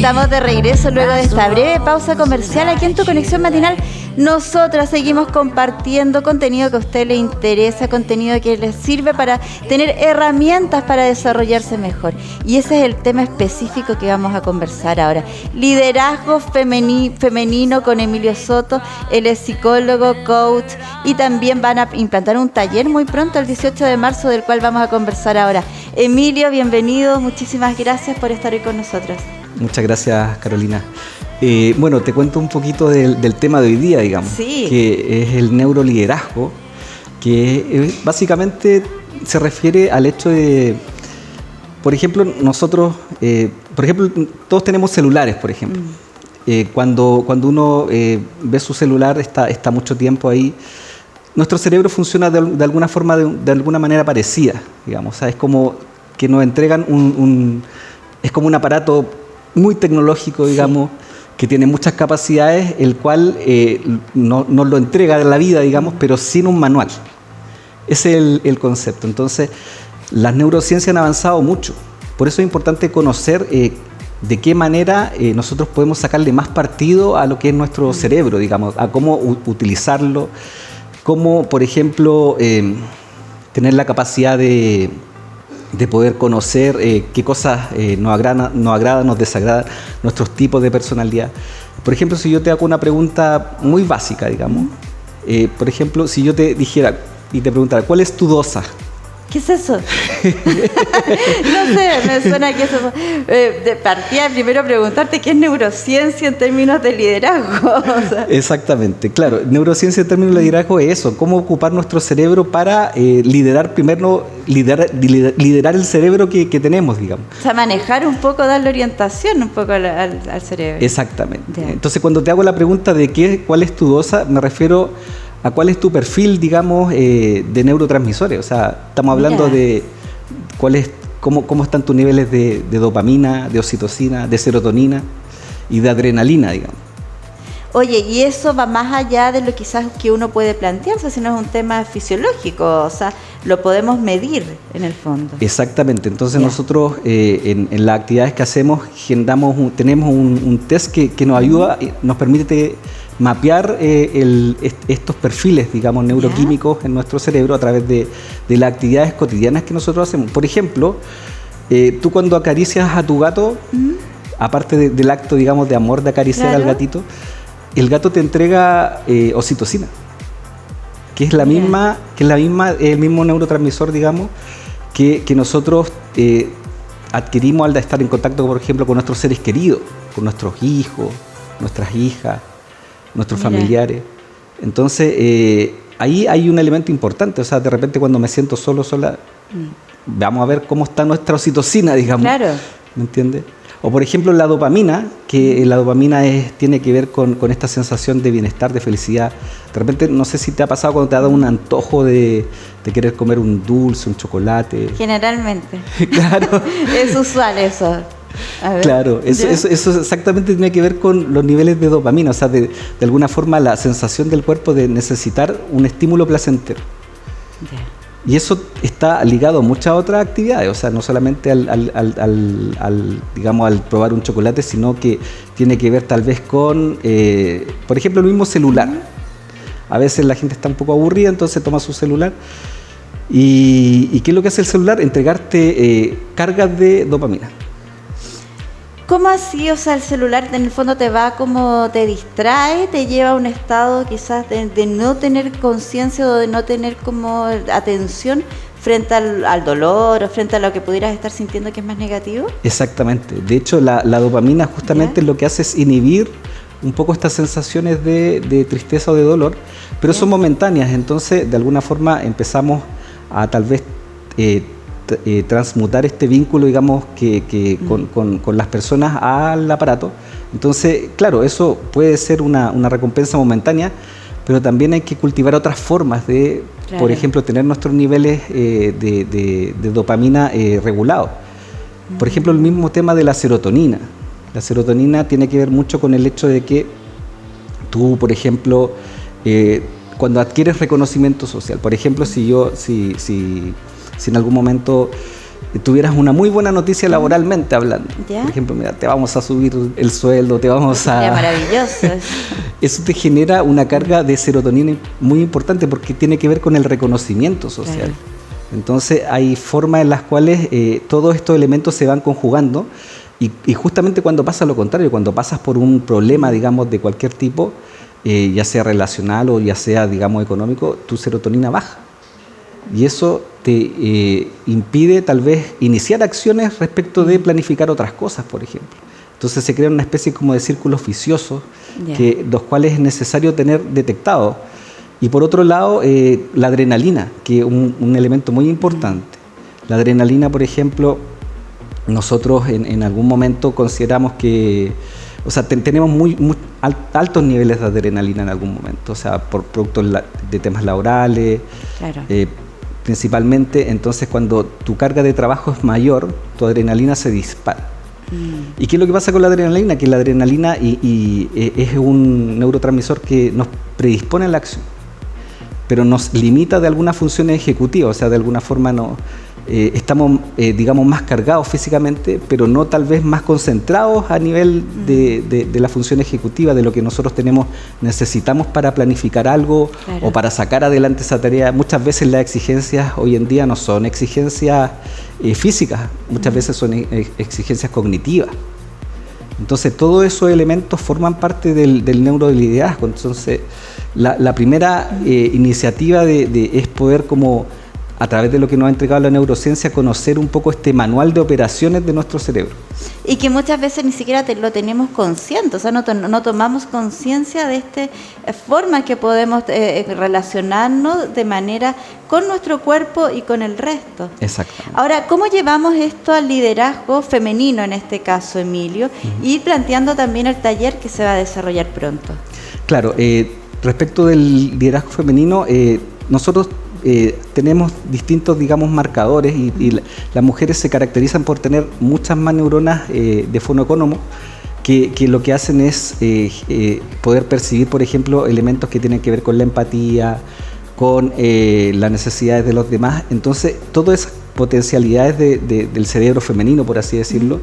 Estamos de regreso luego de esta breve pausa comercial aquí en Tu Conexión Matinal. Nosotras seguimos compartiendo contenido que a usted le interesa, contenido que les sirve para tener herramientas para desarrollarse mejor. Y ese es el tema específico que vamos a conversar ahora. Liderazgo femenino con Emilio Soto. Él es psicólogo, coach y también van a implantar un taller muy pronto, el 18 de marzo, del cual vamos a conversar ahora. Emilio, bienvenido. Muchísimas gracias por estar hoy con nosotros. Muchas gracias, Carolina. Bueno, te cuento un poquito del tema de hoy día, digamos, sí, que es el neuroliderazgo, que básicamente se refiere al hecho de, por ejemplo, nosotros, todos tenemos celulares, por ejemplo. Cuando uno ve su celular, está mucho tiempo ahí, nuestro cerebro funciona de alguna forma, de alguna manera parecida, digamos. O sea, es como que nos entregan es como un aparato muy tecnológico, digamos, sí, que tiene muchas capacidades, el cual nos lo entrega de la vida, digamos, pero sin un manual. Ese es el concepto. Entonces, las neurociencias han avanzado mucho. Por eso es importante conocer de qué manera nosotros podemos sacarle más partido a lo que es nuestro cerebro, digamos, a cómo utilizarlo, cómo, por ejemplo, tener la capacidad de poder conocer qué cosas nos agradan, nos desagradan, nuestros tipos de personalidad. Por ejemplo, si yo te hago una pregunta muy básica, digamos, por ejemplo, si yo te dijera y te preguntara, ¿cuál es tu dosa? ¿Qué es eso? No sé, me suena que eso... de partida, primero preguntarte qué es neurociencia en términos de liderazgo. O sea. Exactamente, claro. Neurociencia en términos de liderazgo es eso, cómo ocupar nuestro cerebro para liderar el cerebro que tenemos, digamos. O sea, manejar un poco, darle orientación un poco al cerebro. Exactamente. Yeah. Entonces, cuando te hago la pregunta de cuál es tu dosa, me refiero a cuál es tu perfil, digamos, de neurotransmisores. O sea, estamos hablando de cómo están tus niveles de dopamina, de oxitocina, de serotonina y de adrenalina, digamos. Oye, y eso va más allá de lo quizás que uno puede plantearse, sino es un tema fisiológico, o sea, lo podemos medir en el fondo. Exactamente, entonces nosotros en las actividades que hacemos tenemos un test que nos ayuda, nos permite mapear estos perfiles, digamos, neuroquímicos en nuestro cerebro a través de las actividades cotidianas que nosotros hacemos. Por ejemplo, tú cuando acaricias a tu gato, aparte del acto, digamos, de amor de acariciar al gatito, el gato te entrega oxitocina, que es el mismo neurotransmisor, digamos, que nosotros adquirimos al estar en contacto, por ejemplo, con nuestros seres queridos, con nuestros hijos, nuestras hijas, nuestros familiares. Entonces, ahí hay un elemento importante. O sea, de repente cuando me siento sola, vamos a ver cómo está nuestra oxitocina, digamos. Claro. ¿Me entiendes? O por ejemplo la dopamina, que la dopamina tiene que ver con esta sensación de bienestar, de felicidad. De repente, no sé si te ha pasado cuando te ha dado un antojo de querer comer un dulce, un chocolate. Generalmente. Claro. Es usual eso. Claro, eso exactamente tiene que ver con los niveles de dopamina, o sea, de alguna forma la sensación del cuerpo de necesitar un estímulo placentero. Y eso está ligado a muchas otras actividades, o sea, no solamente digamos, al probar un chocolate, sino que tiene que ver tal vez con, por ejemplo, el mismo celular. A veces la gente está un poco aburrida, entonces toma su celular. ¿Y qué es lo que hace el celular? Entregarte cargas de dopamina. ¿Cómo así? O sea, el celular en el fondo te te distrae, te lleva a un estado quizás de no tener conciencia o de no tener como atención frente al dolor o frente a lo que pudieras estar sintiendo que es más negativo. Exactamente. De hecho, la dopamina justamente lo que hace es inhibir un poco estas sensaciones de tristeza o de dolor, pero son momentáneas. Entonces, de alguna forma empezamos a tal vez transmutar este vínculo, digamos, con las personas al aparato. Entonces, claro, eso puede ser una recompensa momentánea, pero también hay que cultivar otras formas de, por ejemplo, tener nuestros niveles de dopamina regulados. Por ejemplo, el mismo tema de la serotonina. La serotonina tiene que ver mucho con el hecho de que tú, por ejemplo, cuando adquieres reconocimiento social, por ejemplo, si en algún momento tuvieras una muy buena noticia laboralmente hablando. ¿Ya? Por ejemplo, mira, te vamos a subir el sueldo, te vamos a... Sería maravilloso. Eso te genera una carga de serotonina muy importante porque tiene que ver con el reconocimiento social. Claro. Entonces hay formas en las cuales todos estos elementos se van conjugando y justamente cuando pasa lo contrario, cuando pasas por un problema, digamos, de cualquier tipo, ya sea relacional o ya sea, digamos, económico, tu serotonina baja. Y eso te impide tal vez iniciar acciones respecto de planificar otras cosas, por ejemplo. Entonces se crea una especie como de círculos viciosos, los cuales es necesario tener detectados. Y por otro lado, la adrenalina, que es un elemento muy importante. La adrenalina, por ejemplo, nosotros en algún momento consideramos que, o sea, tenemos muy altos niveles de adrenalina en algún momento, o sea, por producto de temas laborales, Claro. Principalmente. Entonces, cuando tu carga de trabajo es mayor, tu adrenalina se dispara. ¿Y qué es lo que pasa con la adrenalina? Que la adrenalina es un neurotransmisor que nos predispone a la acción, pero nos limita de algunas funciones ejecutivas, o sea, de alguna forma estamos, digamos, más cargados físicamente, pero no tal vez más concentrados a nivel de la función ejecutiva, de lo que nosotros necesitamos para planificar algo. Claro. O para sacar adelante esa tarea. Muchas veces las exigencias hoy en día no son exigencias físicas, muchas veces son exigencias cognitivas. Entonces todos esos elementos forman parte del neuroliderazgo. Entonces la primera iniciativa es poder, como a través de lo que nos ha entregado la neurociencia, conocer un poco este manual de operaciones de nuestro cerebro. Y que muchas veces ni siquiera lo tenemos consciente, o sea, no tomamos conciencia de esta forma que podemos relacionarnos de manera con nuestro cuerpo y con el resto. Exacto. Ahora, ¿cómo llevamos esto al liderazgo femenino en este caso, Emilio? Y planteando también el taller que se va a desarrollar pronto. Claro, respecto del liderazgo femenino, nosotros tenemos distintos, digamos, marcadores y las mujeres se caracterizan por tener muchas más neuronas de fonoautónomo que lo que hacen es poder percibir, por ejemplo, elementos que tienen que ver con la empatía, con las necesidades de los demás. Entonces, todas esas potencialidades del cerebro femenino, por así decirlo,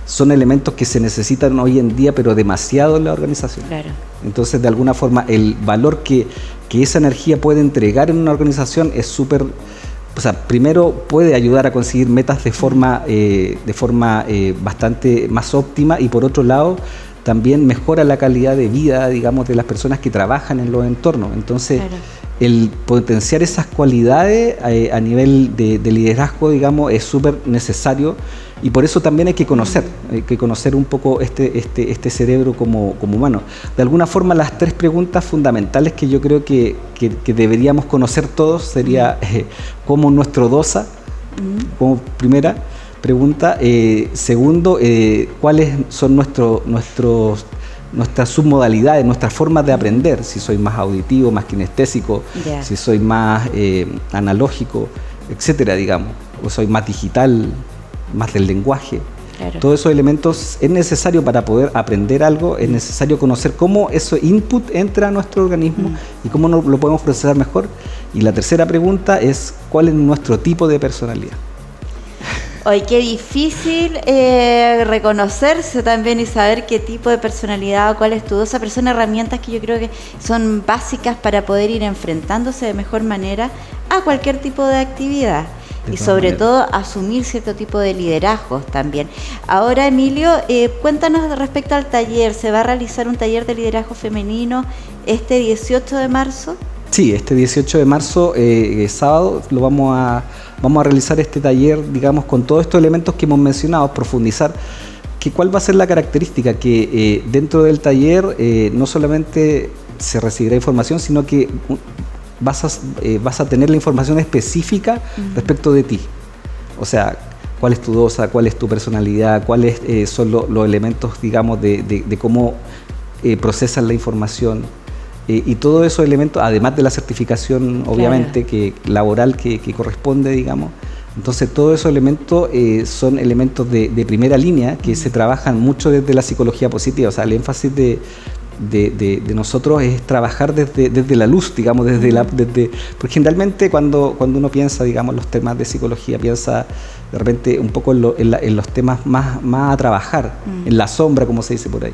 son elementos que se necesitan hoy en día, pero demasiado en la organización. Claro. Entonces, de alguna forma, el valor que esa energía puede entregar en una organización es súper... O sea, primero puede ayudar a conseguir metas de forma bastante más óptima, y por otro lado también mejora la calidad de vida, digamos, de las personas que trabajan en los entornos. Entonces, claro, el potenciar esas cualidades a nivel de liderazgo, digamos, es súper necesario, y por eso también hay que conocer un poco este cerebro como humano. De alguna forma, las tres preguntas fundamentales que yo creo que deberíamos conocer todos sería cómo nuestro dosa, como primera pregunta. Segundo, cuáles son nuestras submodalidades, nuestras formas de aprender, si soy más auditivo, más kinestésico, si soy más analógico, etcétera, digamos, o soy más digital, más del lenguaje. Claro. Todos esos elementos es necesario para poder aprender algo, es necesario conocer cómo ese input entra a nuestro organismo y cómo lo podemos procesar mejor. Y la tercera pregunta es, ¿cuál es nuestro tipo de personalidad? Hoy qué difícil reconocerse también y saber qué tipo de personalidad o cuál es tu dosa, pero son herramientas que yo creo que son básicas para poder ir enfrentándose de mejor manera a cualquier tipo de actividad. Y sobre todo asumir cierto tipo de liderazgos también. Ahora, Emilio, cuéntanos respecto al taller. ¿Se va a realizar un taller de liderazgo femenino este 18 de marzo? Sí, este 18 de marzo, sábado, vamos a realizar este taller, digamos, con todos estos elementos que hemos mencionado, profundizar. ¿Cuál va a ser la característica? Que dentro del taller no solamente se recibirá información, sino que vas a tener la información específica respecto de ti. O sea, cuál es tu dosa, cuál es tu personalidad, cuáles son los elementos, digamos, de cómo procesan la información. Y todos esos elementos, además de la certificación, obviamente, claro, laboral que corresponde, digamos. Entonces, todos esos elementos son elementos de primera línea que se trabajan mucho desde la psicología positiva. O sea, el énfasis de nosotros es trabajar desde la luz, digamos, porque generalmente cuando uno piensa, digamos, los temas de psicología, piensa de repente un poco en los temas más a trabajar, en la sombra, como se dice por ahí.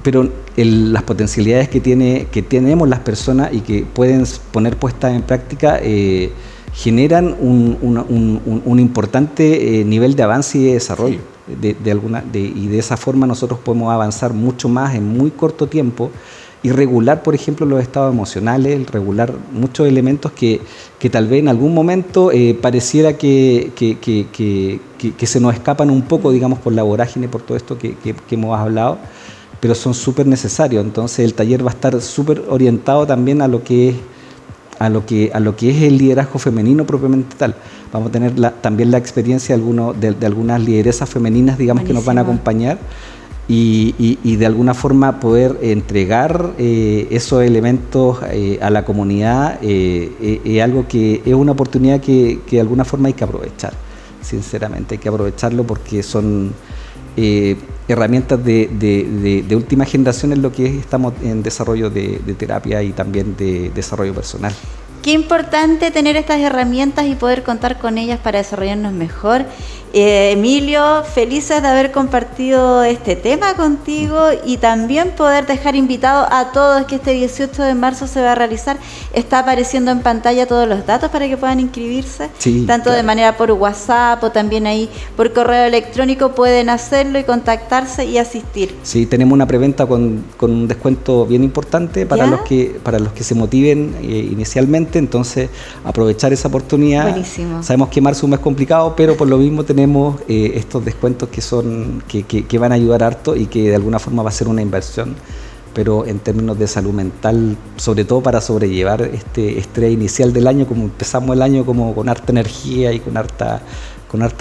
Pero las potencialidades que tenemos las personas y que pueden poner puestas en práctica generan un importante nivel de avance y de desarrollo. Y de esa forma nosotros podemos avanzar mucho más en muy corto tiempo y regular, por ejemplo, los estados emocionales, regular muchos elementos que tal vez en algún momento pareciera que se nos escapan un poco, digamos, por la vorágine, por todo esto que hemos hablado, pero son súper necesarios. Entonces el taller va a estar súper orientado también a lo que es el liderazgo femenino propiamente tal. Vamos a tener también la experiencia de algunas lideresas femeninas, digamos, buenísimo, que nos van a acompañar y de alguna forma poder entregar esos elementos a la comunidad. Es algo que es una oportunidad que de alguna forma hay que aprovechar, sinceramente hay que aprovecharlo porque son herramientas de última generación en lo que estamos en desarrollo de terapia y también de desarrollo personal. Qué importante tener estas herramientas y poder contar con ellas para desarrollarnos mejor. Emilio, felices de haber compartido este tema contigo y también poder dejar invitado a todos que este 18 de marzo se va a realizar. Está apareciendo en pantalla todos los datos para que puedan inscribirse, sí, tanto claro, de manera por WhatsApp o también ahí por correo electrónico pueden hacerlo y contactarse y asistir. Sí, tenemos una preventa con un descuento bien importante para los que se motiven inicialmente, entonces aprovechar esa oportunidad. Buenísimo. Sabemos que marzo es un mes complicado, pero por lo mismo tenemos estos descuentos que van a ayudar harto y que de alguna forma va a ser una inversión, pero en términos de salud mental, sobre todo para sobrellevar este estrés inicial del año, como empezamos el año como con harta energía y con harta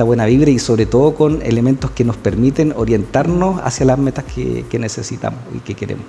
buena vibra y sobre todo con elementos que nos permiten orientarnos hacia las metas que necesitamos y que queremos.